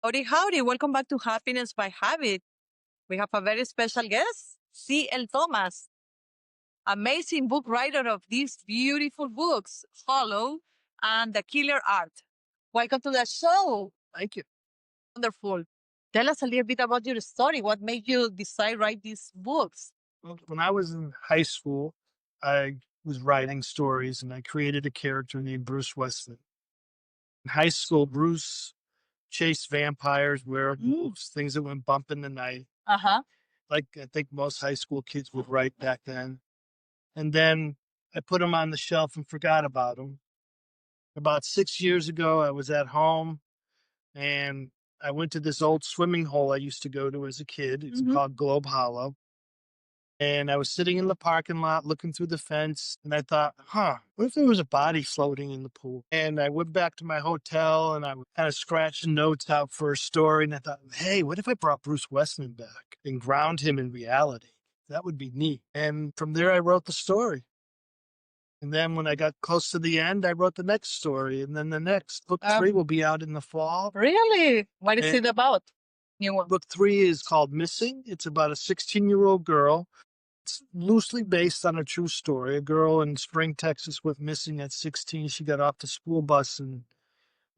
Howdy, howdy. Welcome back to Happiness by Habit. We have a very special guest, C.L. Thomas, amazing book writer of these beautiful books, Hollow and The Killer Art. Welcome to the show. Thank you. Wonderful. Tell us a little bit about your story. What made you decide to write these books? Well, when I was in high school, I was writing stories and I created a character named Bruce Westman. In high school, Bruce chased vampires, werewolves, things that went bump in the night, Uh-huh. like I think most high school kids would write back then. And then I put him on the shelf and forgot about him. About 6 years ago, I was at home and I went to this old swimming hole I used to go to as a kid. It's called Globe Hollow. And I was sitting in the parking lot looking through the fence, and I thought, what if there was a body floating in the pool? And I went back to my hotel and I was kind of scratching notes out for a story. And I thought, hey, what if I brought Bruce Westman back and ground him in reality? That would be neat. And from there, I wrote the story. And then when I got close to the end, I wrote the next story. And then the next book 3 will be out in the fall. Really? What is it about? Book 3 is called Missing. It's about a 16-year-old girl. It's loosely based on a true story. A girl in Spring, Texas went missing at 16. She got off the school bus and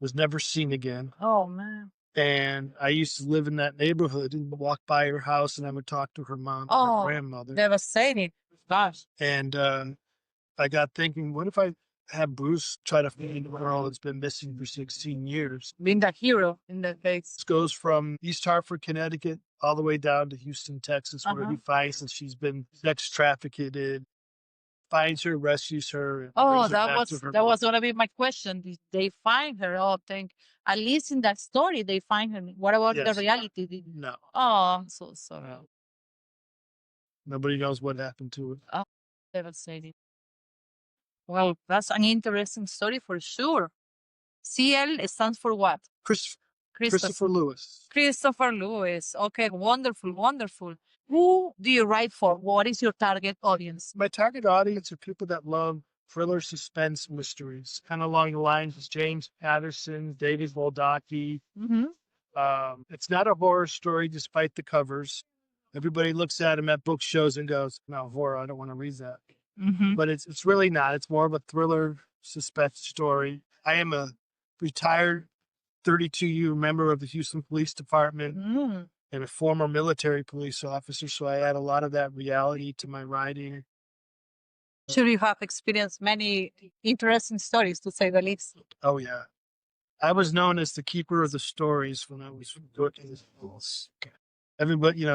was never seen again. Oh, man. And I used to live in that neighborhood and walk by her house, and I would talk to her mom and her grandmother. Devastating. Gosh. And I got thinking, what if I have Bruce try to find a girl that's been missing for 16 years? Being the hero in that case. This goes from East Hartford, Connecticut, all the way down to Houston, Texas, where he finds that she's been sex trafficked, finds her, rescues her. And brings her back to her that was gonna be my question. Did they find her? Oh, at least in that story they find her. What about the Yes. reality? No, Oh, I'm so sorry. nobody knows what happened to her. Oh, devastating. Well, that's an interesting story for sure. CL stands for what? Christopher Lewis. Christopher Lewis. Okay, wonderful, wonderful. Who do you write for? What is your target audience? My target audience are people that love thriller, suspense, mysteries, kind of along the lines of James Patterson, David Baldacci. It's not a horror story, despite the covers. Everybody looks at them at book shows and goes, "No, horror, I don't want to read that." But it's really not. It's more of a thriller, suspense story. I am a retired 32-year member of the Houston Police Department and a former military police officer, so I add a lot of that reality to my writing. Sure, you have experienced many interesting stories, to say the least. Oh, yeah. I was known as the keeper of the stories when I was working as a police. Everybody,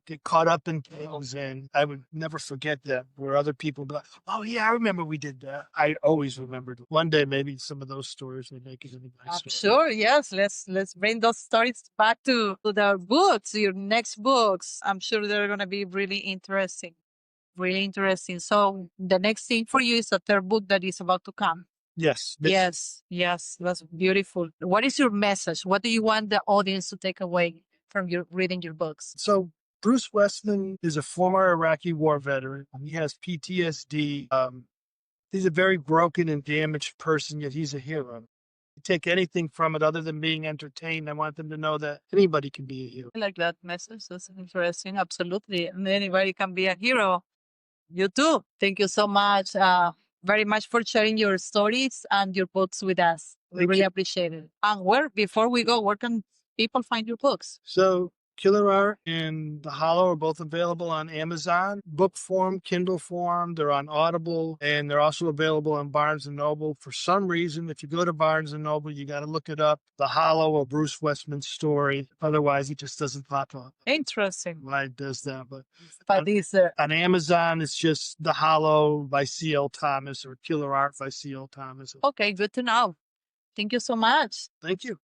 get caught up in things, and I would never forget that, where other people would be like, oh, yeah, I remember we did that. I always remembered. One day, maybe some of those stories will make it into my story. Sure, yes. Let's bring those stories back to the books, your next books. I'm sure they're going to be really interesting. Really interesting. So the next thing for you is a third book that is about to come. Yes. Yes. That's beautiful. What is your message? What do you want the audience to take away from reading your books? So Bruce Westman is a former Iraqi war veteran. He has PTSD. He's a very broken and damaged person, yet he's a hero. You take anything from it other than being entertained, I want them to know that anybody can be a hero. I like that message. That's interesting. Absolutely. And anybody can be a hero. You too. Thank you so much. Very much for sharing your stories and your books with us. We really appreciate it. And before we go, where can people find your books? So Killer Art and The Hollow are both available on Amazon, book form, Kindle form. They're on Audible, and they're also available on Barnes & Noble. For some reason, if you go to Barnes & Noble, you got to look it up, The Hollow or Bruce Westman's story. Otherwise, it just doesn't pop up. Interesting. Why it does that, but on Amazon, it's just The Hollow by C.L. Thomas or Killer Art by C.L. Thomas. Okay, good to know. Thank you so much. Thank you.